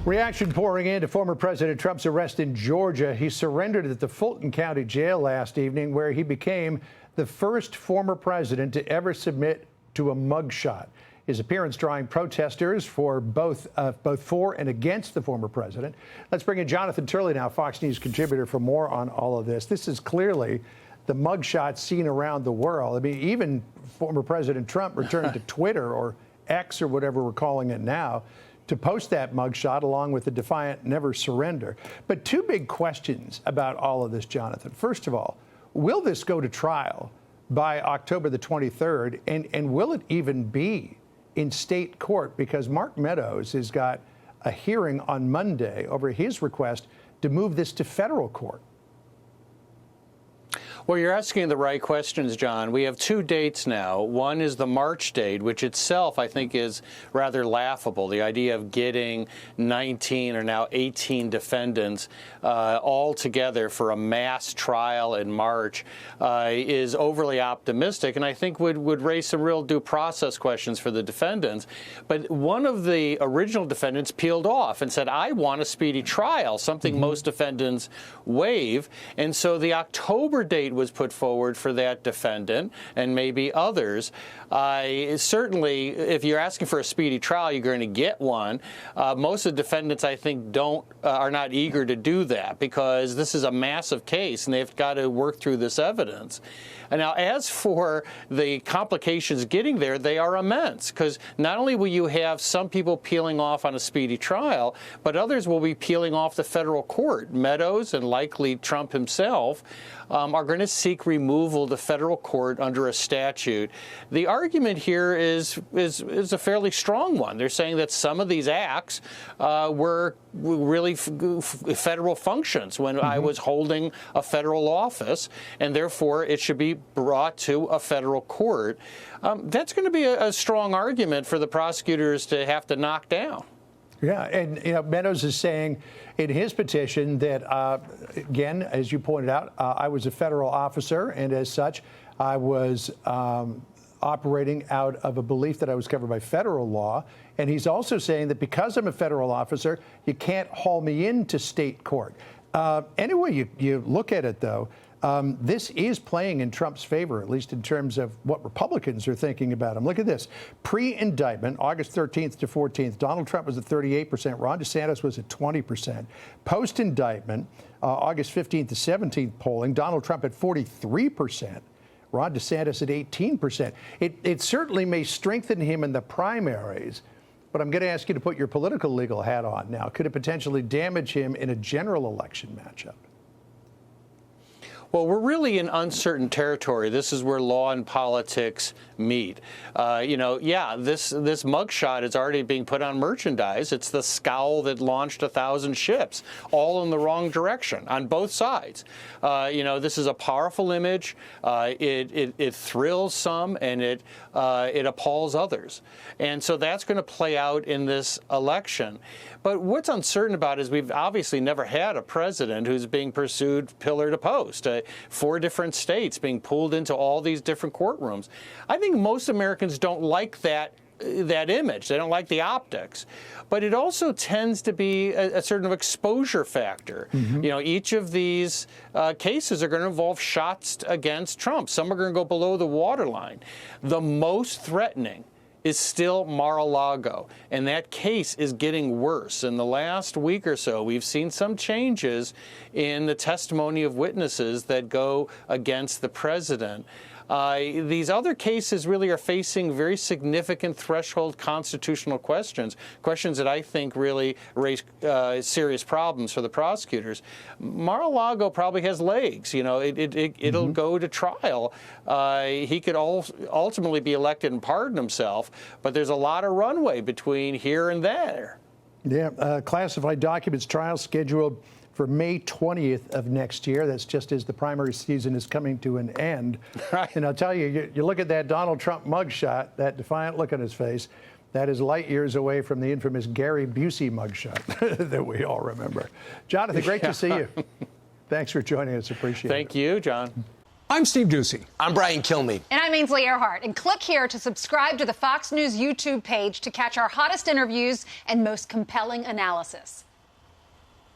Reaction pouring in to former President Trump's arrest in Georgia. He surrendered at the Fulton County Jail last evening, where he became the first former president to ever submit to a mugshot. His appearance drawing protesters for both for and against the former president. Let's bring in Jonathan Turley now, Fox News contributor, for more on all of this. This is clearly the mugshot seen around the world. I mean, even former President Trump returned to Twitter, or X, or whatever we're calling it now, to post that mugshot along with the defiant never surrender. But two big questions about all of this, Jonathan. First of all, will this go to trial by October the 23rd? And will it even be in state court? Because Mark Meadows has got a hearing on Monday over his request to move this to federal court. Well, you're asking the right questions, John. We have two dates now. One is the March date, which itself I think is rather laughable. The idea of getting 19 or now 18 defendants all together for a mass trial in March is overly optimistic, and I think would raise some real due process questions for the defendants. But one of the original defendants peeled off and said, I want a speedy trial, something most defendants waive. And so the October date was put forward for that defendant and maybe others. Certainly, if you're asking for a speedy trial, you're going to get one. Most of the defendants, I think, are not eager to do that because this is a massive case and they've got to work through this evidence. And now, as for the complications getting there, they are immense, because not only will you have some people peeling off on a speedy trial, but others will be peeling off the federal court. Meadows and likely Trump himself are going to seek removal to federal court under a statute. The argument here is a fairly strong one. They're saying that some of these acts were really federal functions when I was holding a federal office, and therefore it should be brought to a federal court. That's going to be a strong argument for the prosecutors to have to knock down. Yeah, and Meadows is saying in his petition that, again, as you pointed out, I was a federal officer, and as such, I was operating out of a belief that I was covered by federal law. And he's also saying that because I'm a federal officer, you can't haul me into state court. Anyway, you look at it, though, this is playing in Trump's favor, at least in terms of what Republicans are thinking about him. Look at this. Pre-indictment, August 13th to 14th, Donald Trump was at 38%. Ron DeSantis was at 20%. Post-indictment, August 15th to 17th polling, Donald Trump at 43%. Ron DeSantis at 18%. It certainly may strengthen him in the primaries, but I'm going to ask you to put your political legal hat on now. Could it potentially damage him in a general election matchup? Well, we're really in uncertain territory. This is where law and politics meet. This mugshot is already being put on merchandise. It's the scowl that launched 1,000 ships, all in the wrong direction on both sides. This is a powerful image. It thrills some, and it appalls others. And so that's going to play out in this election. But what's uncertain about is we've obviously never had a president who's being pursued pillar to post. 4 different states being pulled into all these different courtrooms. I think most Americans don't like that image. They don't like the optics. But it also tends to be a certain exposure factor. Each of these cases are going to involve shots against Trump. Some are going to go below the waterline. The most threatening is still Mar-a-Lago, and that case is getting worse. In the last week or so, we've seen some changes in the testimony of witnesses that go against the president. These other cases really are facing very significant threshold constitutional questions that I think really raise serious problems for the prosecutors. Mar-a-Lago probably has legs. It'll go to trial. He could ultimately be elected and pardon himself, but there's a lot of runway between here and there. Yeah, classified documents trial scheduled for May 20th of next year. That's just as the primary season is coming to an end. Right. And I'll tell you, you look at that Donald Trump mugshot, that defiant look on his face, that is light years away from the infamous Gary Busey mugshot that we all remember. Jonathan, great to see you. Thanks for joining us. Appreciate it. Thank you, John. I'm Steve Ducey. I'm Brian Kilmeade. And I'm Ainsley Earhart. And click here to subscribe to the Fox News YouTube page to catch our hottest interviews and most compelling analysis.